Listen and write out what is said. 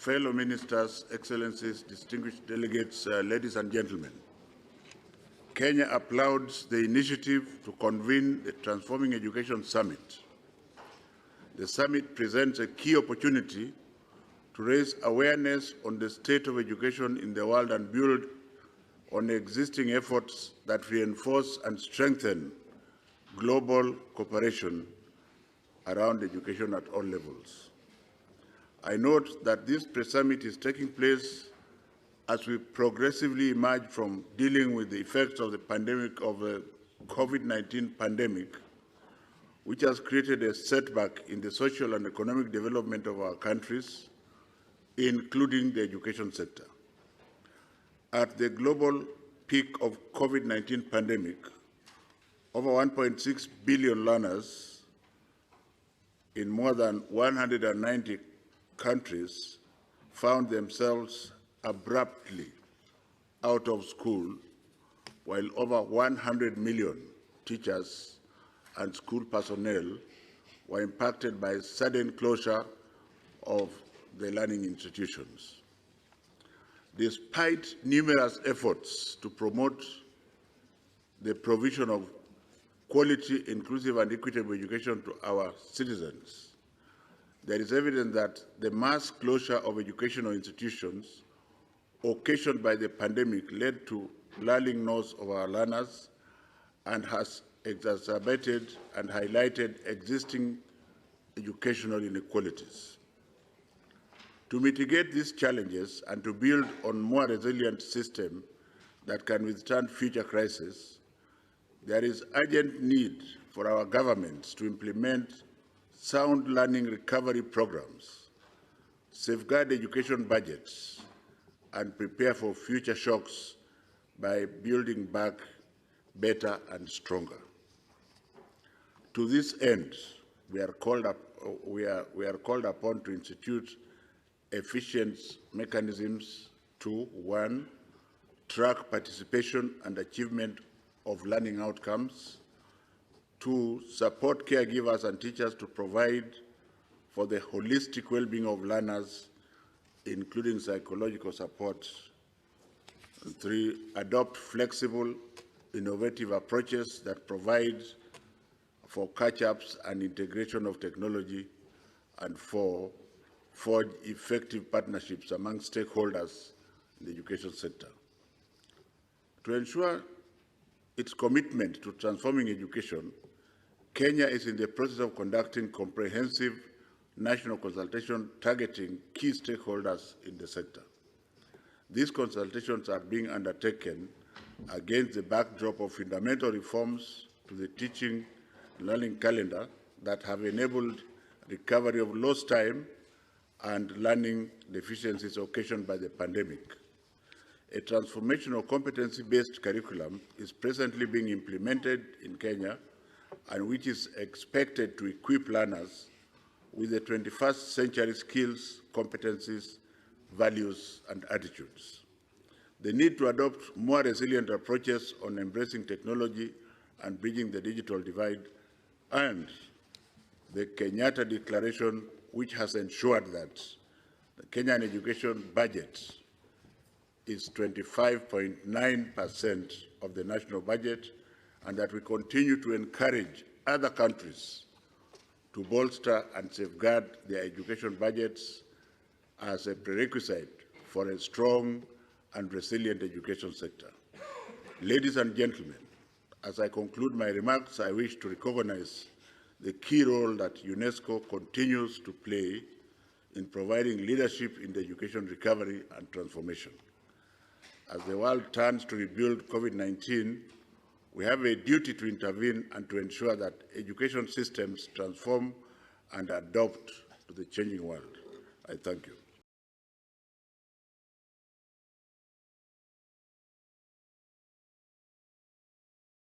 fellow ministers, excellencies, distinguished delegates, ladies and gentlemen, Kenya applauds the initiative to convene the Transforming Education Summit. The summit presents a key opportunity to raise awareness on the state of education in the world and build on existing efforts that reinforce and strengthen global cooperation around education at all levels. I note that this pre-summit is taking place as we progressively emerge from dealing with the effects of the pandemic of the COVID-19 pandemic, which has created a setback in the social and economic development of our countries, including the education sector. At the global peak of COVID-19 pandemic, over 1.6 billion learners in more than 190 countries found themselves abruptly out of school, while over 100 million teachers and school personnel were impacted by sudden closure of the learning institutions. Despite numerous efforts to promote the provision of quality, inclusive, and equitable education to our citizens, there is evidence that the mass closure of educational institutions occasioned by the pandemic led to lulling loss of our learners and has exacerbated and highlighted existing educational inequalities. To mitigate these challenges and to build on a more resilient system that can withstand future crises, there is urgent need for our governments to implement sound learning recovery programs, safeguard education budgets, and prepare for future shocks by building back better and stronger. To this end, we are called upon to institute efficient mechanisms to, 1, track participation and achievement of learning outcomes, 2, support caregivers and teachers to provide for the holistic well-being of learners, including psychological support, and 3, adopt flexible, innovative approaches that provide for catch-ups and integration of technology, and 4, forge effective partnerships among stakeholders in the education sector. To ensure its commitment to transforming education, Kenya is in the process of conducting comprehensive national consultation targeting key stakeholders in the sector. These consultations are being undertaken against the backdrop of fundamental reforms to the teaching and learning calendar that have enabled recovery of lost time and learning deficiencies occasioned by the pandemic. A transformational competency-based curriculum is presently being implemented in Kenya, and which is expected to equip learners with the 21st century skills, competencies, values, and attitudes. The need to adopt more resilient approaches on embracing technology and bridging the digital divide, and the Kenyatta Declaration, which has ensured that the Kenyan education budget is 25.9% of the national budget, and that we continue to encourage other countries to bolster and safeguard their education budgets as a prerequisite for a strong and resilient education sector. Ladies and gentlemen, as I conclude my remarks, I wish to recognize the key role that UNESCO continues to play in providing leadership in the education recovery and transformation. As the world turns to rebuild COVID-19, we have a duty to intervene and to ensure that education systems transform and adapt to the changing world. I thank you.